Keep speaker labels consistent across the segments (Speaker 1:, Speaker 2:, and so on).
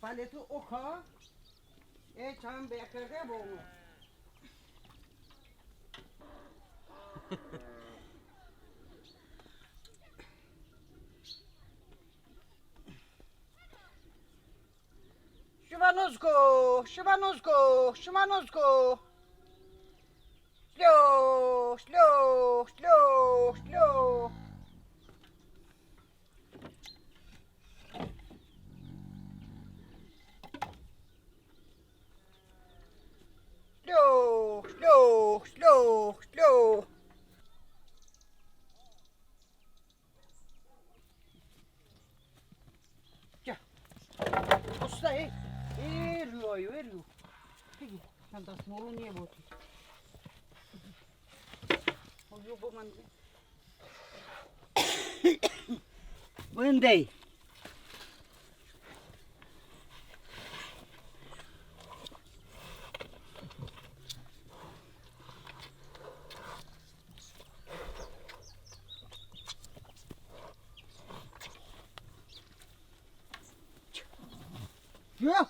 Speaker 1: Paleti oka. Çam bekerde bu. Simanuzko, Simanuzko, Simanuzko. Slow, slow, slow, slow. Slow, slow, slow, slow. Ya. Usta veriyor. Peki, sen das molu niye bu? Oluyor bu mandi. Mandi. Ya.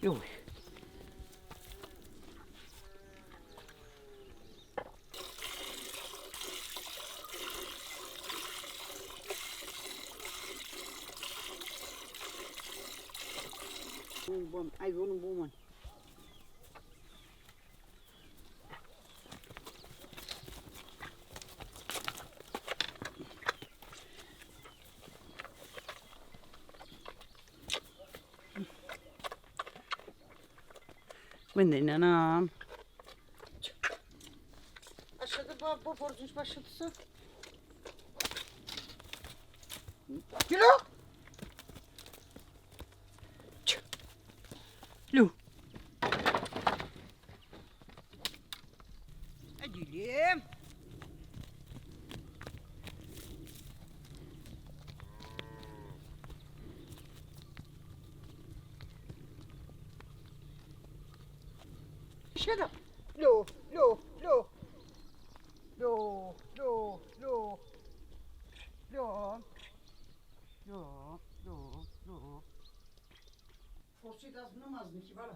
Speaker 1: Yok. Bom, ai vou bom mano. Ben de inanam. Aşağıda bu borcunç başlatısı. Kilo. Lu. Adilim. Shut up. Lo. Forse das namazını bana.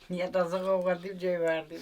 Speaker 1: Niye taze kavga diyeceği vardı.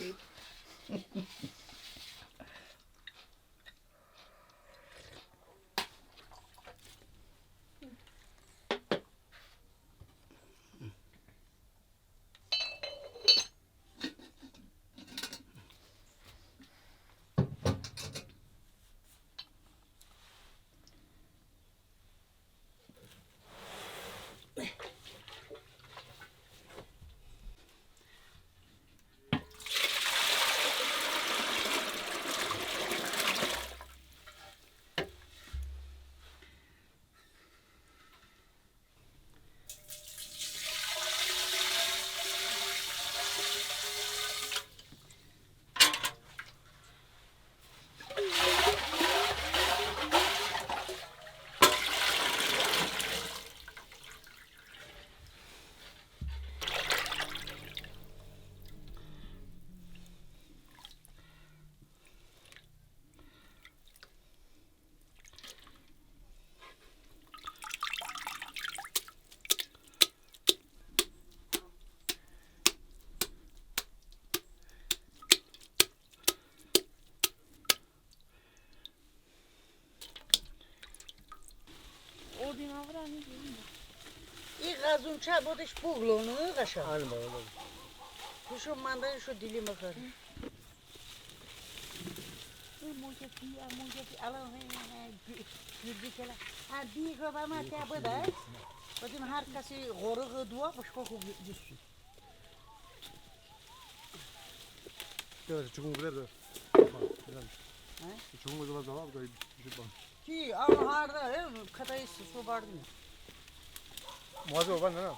Speaker 1: I gazun çay bodeş buğlunu kaşar.
Speaker 2: Aynen öyle.
Speaker 1: Şu mandalina şu dilim bakar. Bir grabama tabi da. Bakın herkesi goru dua başka düşsün.
Speaker 2: Evet, çukur güler de. Çukur güler de var, bu da bir şey var.
Speaker 1: Ki ama harda kadayı su vardı.
Speaker 2: Muazze var ne?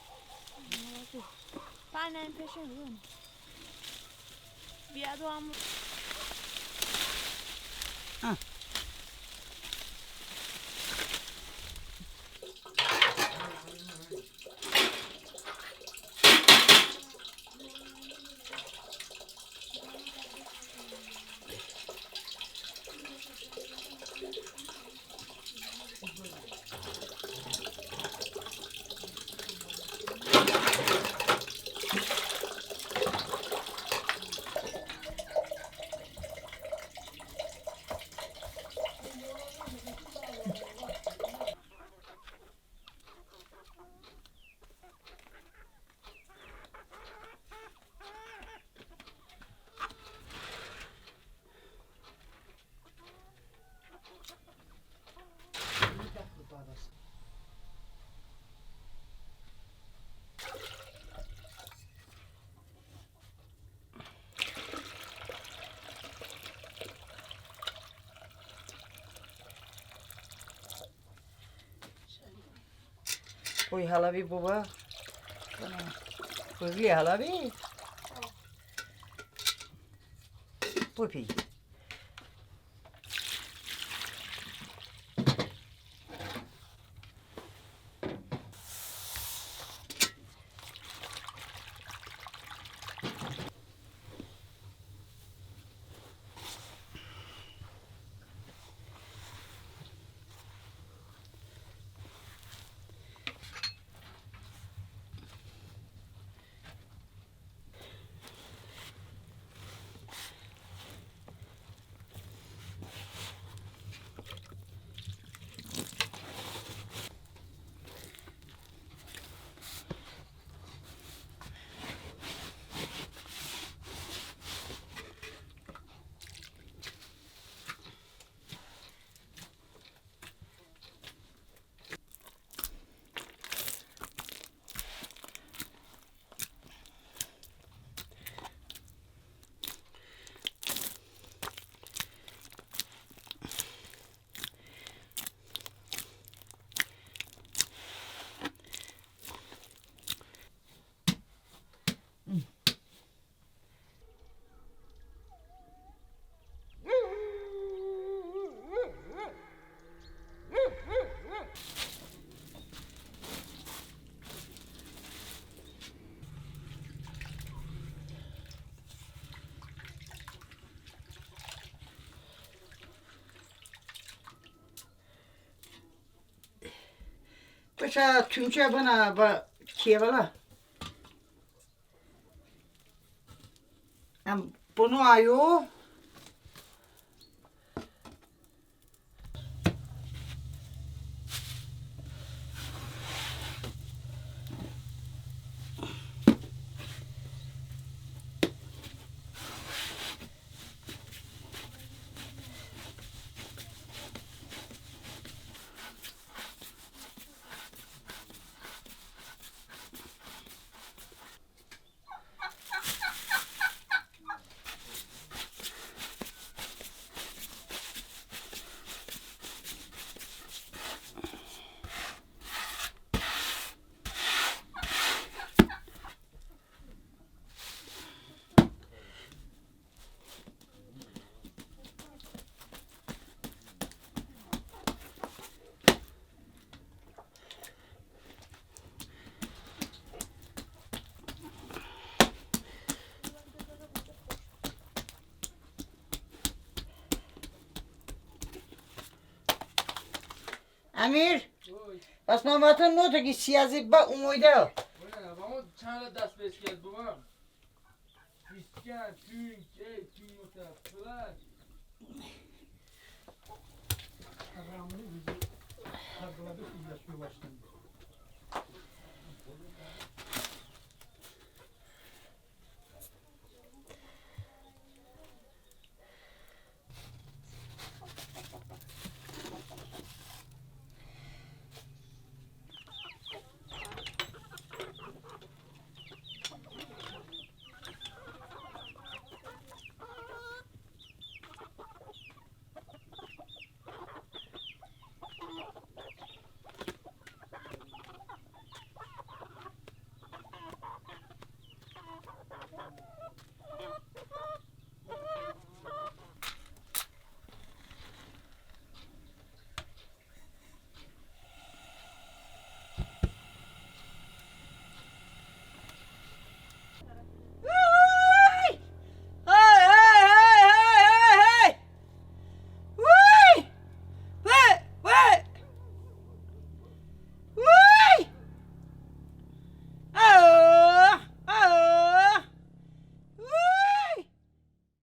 Speaker 3: Panen peşin. Bir adam
Speaker 1: Koy halabi baba. Hızlı halabi. Pupi. Paşa tümçe bana ba kiye bala. Hem bunu ayı. امیر بس من وقتا نوتا که سیازی با اومده
Speaker 3: Vamos çağla ders beş gel babam. Fisken, tüm, tüm yumurta, fılar.
Speaker 2: Kargıladı ki yaşıyor başladı.